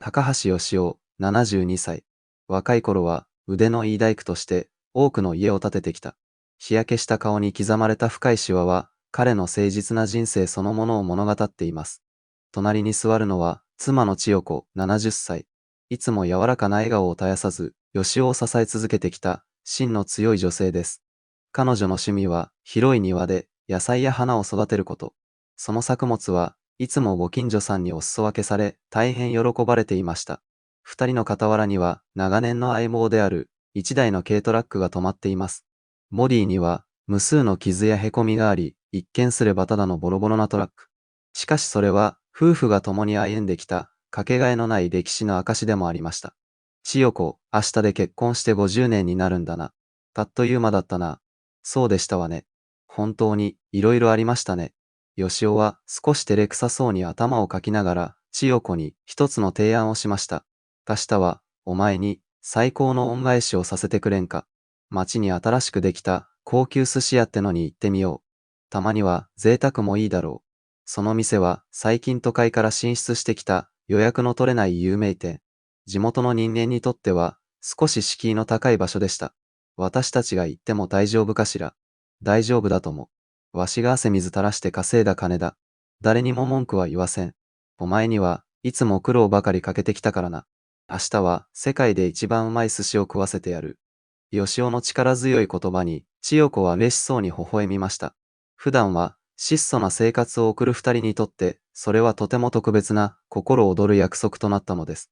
高橋義雄、72歳。若い頃は腕のいい大工として多くの家を建ててきた。日焼けした顔に刻まれた深いシワは、彼の誠実な人生そのものを物語っています。隣に座るのは、妻の千代子、70歳。いつも柔らかな笑顔を絶やさず、義雄を支え続けてきた、芯の強い女性です。彼女の趣味は、広い庭で野菜や花を育てること。その作物はいつもご近所さんにお裾分けされ、大変喜ばれていました。二人の傍らには、長年の相棒である、一台の軽トラックが止まっています。ボディには、無数の傷や凹みがあり、一見すればただのボロボロなトラック。しかしそれは、夫婦が共に歩んできた、かけがえのない歴史の証でもありました。千代子、明日で結婚して50年になるんだな。たっという間だったな。そうでしたわね。本当に、いろいろありましたね。義雄は少し照れくさそうに頭をかきながら、千代子に一つの提案をしました。明日は、お前に最高の恩返しをさせてくれんか。町に新しくできた高級寿司屋ってのに行ってみよう。たまには贅沢もいいだろう。その店は最近都会から進出してきた予約の取れない有名店。地元の人間にとっては少し敷居の高い場所でした。私たちが行っても大丈夫かしら。大丈夫だとも。わしが汗水垂らして稼いだ金だ。誰にも文句は言わせん。お前にはいつも苦労ばかりかけてきたからな。明日は世界で一番うまい寿司を食わせてやる。義雄の力強い言葉に、千代子は嬉しそうに微笑みました。普段は質素な生活を送る二人にとって、それはとても特別な心躍る約束となったのです。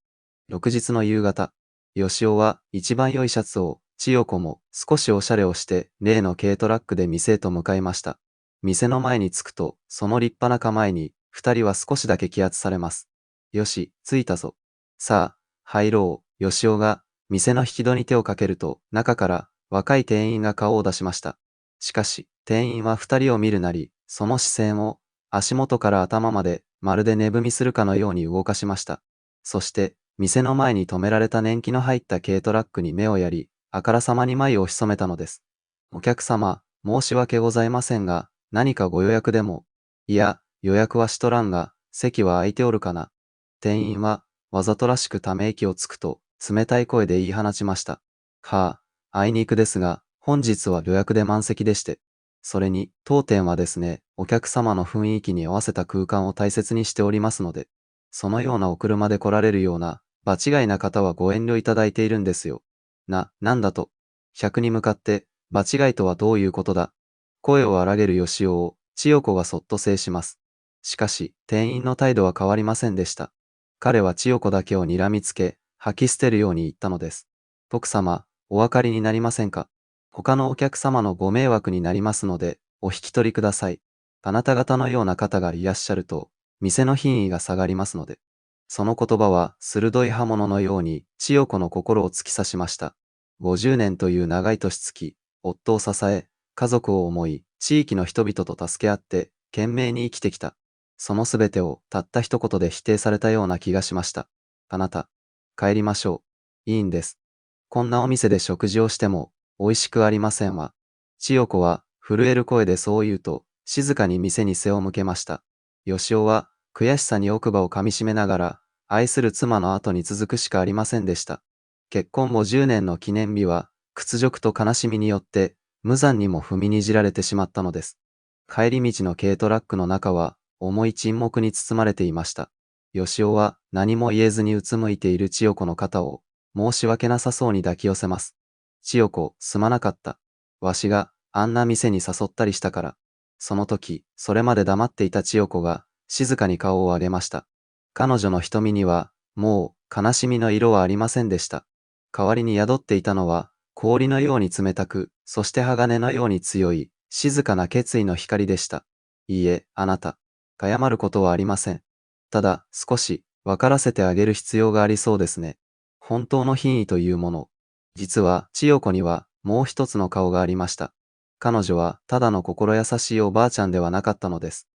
翌日の夕方、義雄は一番良いシャツを、千代子も少しおしゃれをして、例の軽トラックで店へと向かいました。店の前に着くと、その立派な構えに、二人は少しだけ気圧されます。よし、着いたぞ。さあ、入ろう。義雄が、店の引き戸に手をかけると、中から若い店員が顔を出しました。しかし、店員は二人を見るなり、その視線を足元から頭までまるで寝踏みするかのように動かしました。そして、店の前に止められた年季の入った軽トラックに目をやり、あからさまに眉を潜めたのです。お客様、申し訳ございませんが、何かご予約でも。いや、予約はしとらんが、席は空いておるかな。店員は、わざとらしくため息をつくと、冷たい声で言い放ちました。はあ、あいにくですが、本日は予約で満席でして。それに、当店はですね、お客様の雰囲気に合わせた空間を大切にしておりますので、そのようなお車で来られるような、場違いな方はご遠慮いただいているんですよ。なんだと。客に向かって、場違いとはどういうことだ。声を荒げる義雄を、千代子がそっと制します。しかし、店員の態度は変わりませんでした。彼は千代子だけを睨みつけ、吐き捨てるように言ったのです。徳様、お分かりになりませんか。他のお客様のご迷惑になりますので、お引き取りください。あなた方のような方がいらっしゃると、店の品位が下がりますので。その言葉は鋭い刃物のように千代子の心を突き刺しました。50年という長い年月、夫を支え、家族を思い、地域の人々と助け合って、懸命に生きてきた。そのすべてをたった一言で否定されたような気がしました。あなた、帰りましょう。いいんです。こんなお店で食事をしても、美味しくありませんわ。千代子は、震える声でそう言うと、静かに店に背を向けました。義雄は、悔しさに奥歯を噛みしめながら、愛する妻の後に続くしかありませんでした。結婚50年の記念日は、屈辱と悲しみによって、無残にも踏みにじられてしまったのです。帰り道の軽トラックの中は、重い沈黙に包まれていました。義雄は何も言えずにうつむいている千代子の肩を、申し訳なさそうに抱き寄せます。千代子、すまなかった。わしがあんな店に誘ったりしたから。その時、それまで黙っていた千代子が、静かに顔を上げました。彼女の瞳には、もう悲しみの色はありませんでした。代わりに宿っていたのは、氷のように冷たく、そして鋼のように強い、静かな決意の光でした。いいえ、あなた、謝ることはありません。ただ、少し、分からせてあげる必要がありそうですね。本当の品位というもの。実は、千代子には、もう一つの顔がありました。彼女は、ただの心優しいおばあちゃんではなかったのです。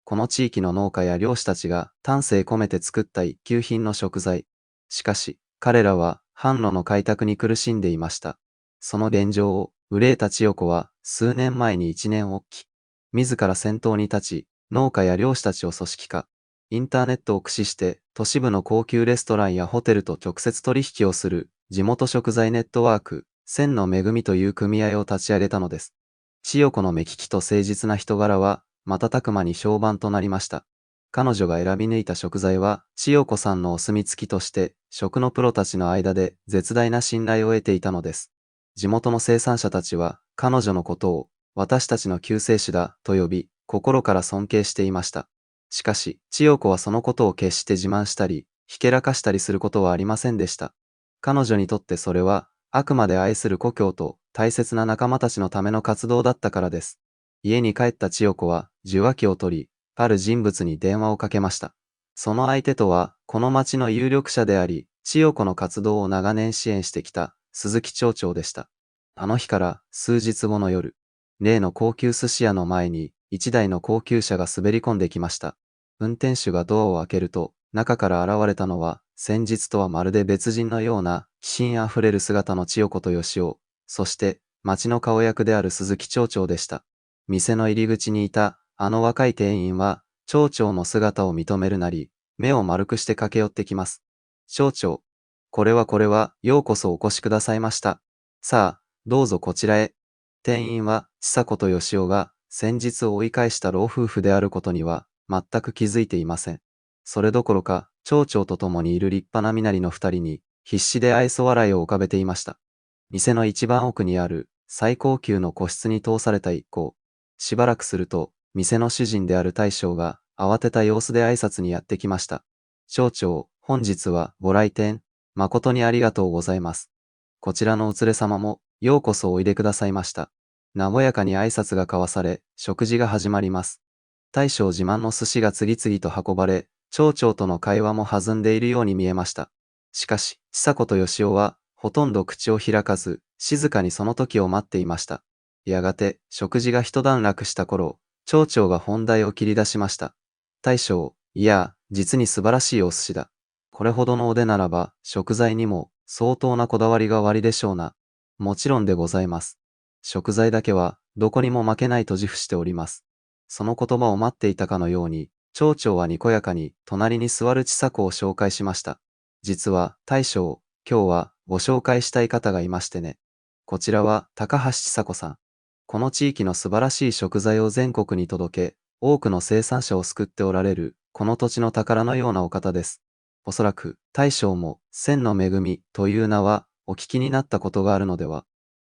この地域の農家や漁師たちが丹精込めて作った一級品の食材。しかし、彼らは販路の開拓に苦しんでいました。その現状を憂えた千代子は数年前に一念発起。自ら先頭に立ち、農家や漁師たちを組織化。インターネットを駆使して都市部の高級レストランやホテルと直接取引をする地元食材ネットワーク、千の恵みという組合を立ち上げたのです。千代子の目利きと誠実な人柄は瞬く間に評判となりました。彼女が選び抜いた食材は千代子さんのお墨付きとして食のプロたちの間で絶大な信頼を得ていたのです。地元の生産者たちは彼女のことを私たちの救世主だと呼び、心から尊敬していました。しかし、千代子はそのことを決して自慢したり、ひけらかしたりすることはありませんでした。彼女にとってそれは、あくまで愛する故郷と大切な仲間たちのための活動だったからです。家に帰った千代子は、受話器を取り、ある人物に電話をかけました。その相手とは、この町の有力者であり、千代子の活動を長年支援してきた、鈴木町長でした。あの日から数日後の夜、例の高級寿司屋の前に、一台の高級車が滑り込んできました。運転手がドアを開けると、中から現れたのは、先日とはまるで別人のような、気品あふれる姿の千代子と義雄、そして、町の顔役である鈴木町長でした。店の入り口にいた、あの若い店員は、町長の姿を認めるなり、目を丸くして駆け寄ってきます。町長、これは、ようこそお越しくださいました。さあ、どうぞこちらへ。店員は、千佐子と義雄が、先日追い返した老夫婦であることには、全く気づいていません。それどころか、町長と共にいる立派な身なりの二人に、必死で愛想笑いを浮かべていました。店の一番奥にある、最高級の個室に通された一行。しばらくすると、店の主人である大将が、慌てた様子で挨拶にやってきました。町長、本日はご来店、誠にありがとうございます。こちらのお連れ様も、ようこそおいでくださいました。和やかに挨拶が交わされ、食事が始まります。大将自慢の寿司が次々と運ばれ、町長との会話も弾んでいるように見えました。しかし、千佐子と義雄は、ほとんど口を開かず、静かにその時を待っていました。やがて、食事が一段落した頃、町長が本題を切り出しました。大将、いや、実に素晴らしいお寿司だ。これほどのおでならば、食材にも、相当なこだわりがおありでしょうな。もちろんでございます。食材だけは、どこにも負けないと自負しております。その言葉を待っていたかのように、町長はにこやかに、隣に座る千佐子を紹介しました。実は、大将、今日は、ご紹介したい方がいましてね。こちらは、高橋千佐子さん。この地域の素晴らしい食材を全国に届け、多くの生産者を救っておられる、この土地の宝のようなお方です。おそらく、大将も、千の恵みという名は、お聞きになったことがあるのでは。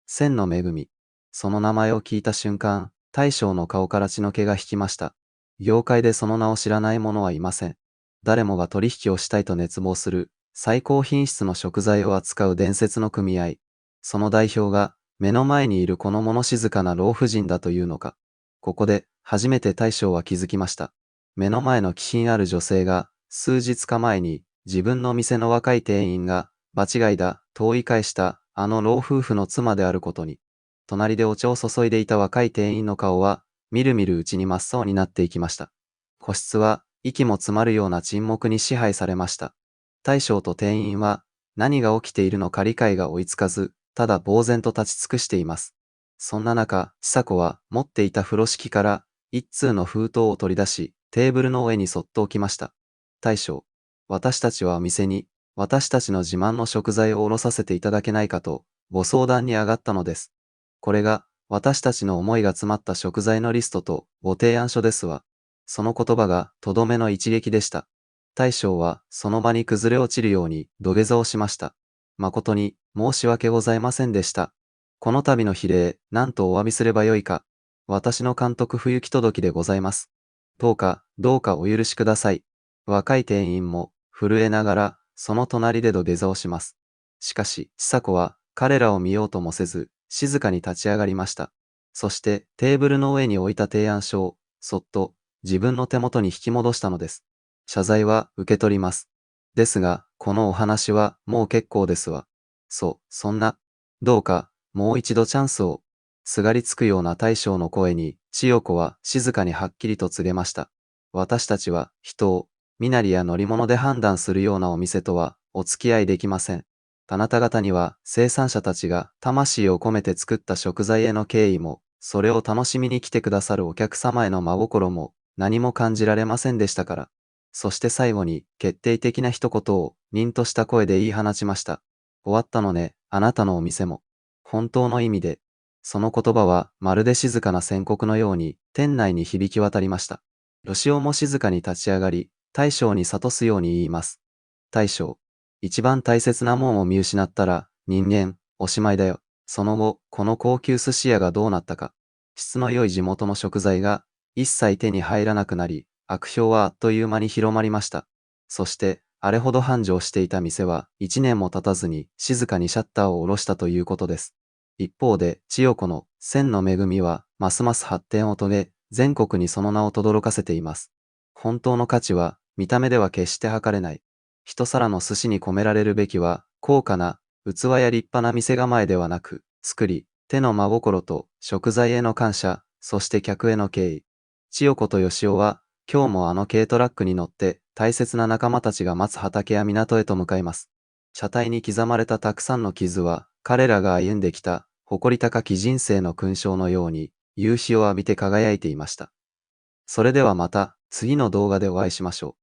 千の恵み。その名前を聞いた瞬間、大将の顔から血の気が引きました。業界でその名を知らない者はいません。誰もが取引をしたいと熱望する、最高品質の食材を扱う伝説の組合。その代表が、目の前にいるこの物静かな老婦人だというのか。ここで、初めて大将は気づきました。目の前の気品ある女性が、数日か前に、自分の店の若い店員が、場違いだ、と追い返した、あの老夫婦の妻であることに。隣でお茶を注いでいた若い店員の顔は、みるみるうちに真っ青になっていきました。個室は、息も詰まるような沈黙に支配されました。大将と店員は、何が起きているのか理解が追いつかず、ただ呆然と立ち尽くしています。そんな中、千佐子は持っていた風呂敷から一通の封筒を取り出し、テーブルの上にそっと置きました。大将、私たちはお店に、私たちの自慢の食材をおろさせていただけないかと、ご相談に上がったのです。これが、私たちの思いが詰まった食材のリストとご提案書ですわ。その言葉がとどめの一撃でした。大将はその場に崩れ落ちるように土下座をしました。誠に申し訳ございませんでした。この度の非礼、何とお詫びすればよいか。私の監督不行き届きでございます。どうかお許しください。若い店員も震えながらその隣で土下座をします。しかし、千佐子は彼らを見ようともせず、静かに立ち上がりました。そしてテーブルの上に置いた提案書をそっと自分の手元に引き戻したのです。謝罪は受け取ります。ですが、このお話はもう結構ですわ。そんな。どうか、もう一度チャンスを。すがりつくような大将の声に、千代子は静かにはっきりと告げました。私たちは人を、身なりや乗り物で判断するようなお店とはお付き合いできません。あなた方には生産者たちが魂を込めて作った食材への敬意も、それを楽しみに来てくださるお客様への真心も何も感じられませんでしたから。そして最後に決定的な一言を凛とした声で言い放ちました。終わったのね、あなたのお店も。本当の意味で。その言葉はまるで静かな宣告のように店内に響き渡りました。吉尾も静かに立ち上がり、大将に諭すように言います。大将。一番大切なもんを見失ったら、人間、おしまいだよ。その後、この高級寿司屋がどうなったか。質の良い地元の食材が一切手に入らなくなり、悪評はあっという間に広まりました。そして、あれほど繁盛していた店は1年も経たずに静かにシャッターを下ろしたということです。一方で、千代子の千の恵みはますます発展を遂げ、全国にその名を轟かせています。本当の価値は見た目では決して測れない。一皿の寿司に込められるべきは、高価な器や立派な店構えではなく、作り、手の真心と食材への感謝、そして客への敬意。千代子と吉尾は、今日もあの軽トラックに乗って大切な仲間たちが待つ畑や港へと向かいます。車体に刻まれたたくさんの傷は、彼らが歩んできた誇り高き人生の勲章のように、夕日を浴びて輝いていました。それではまた、次の動画でお会いしましょう。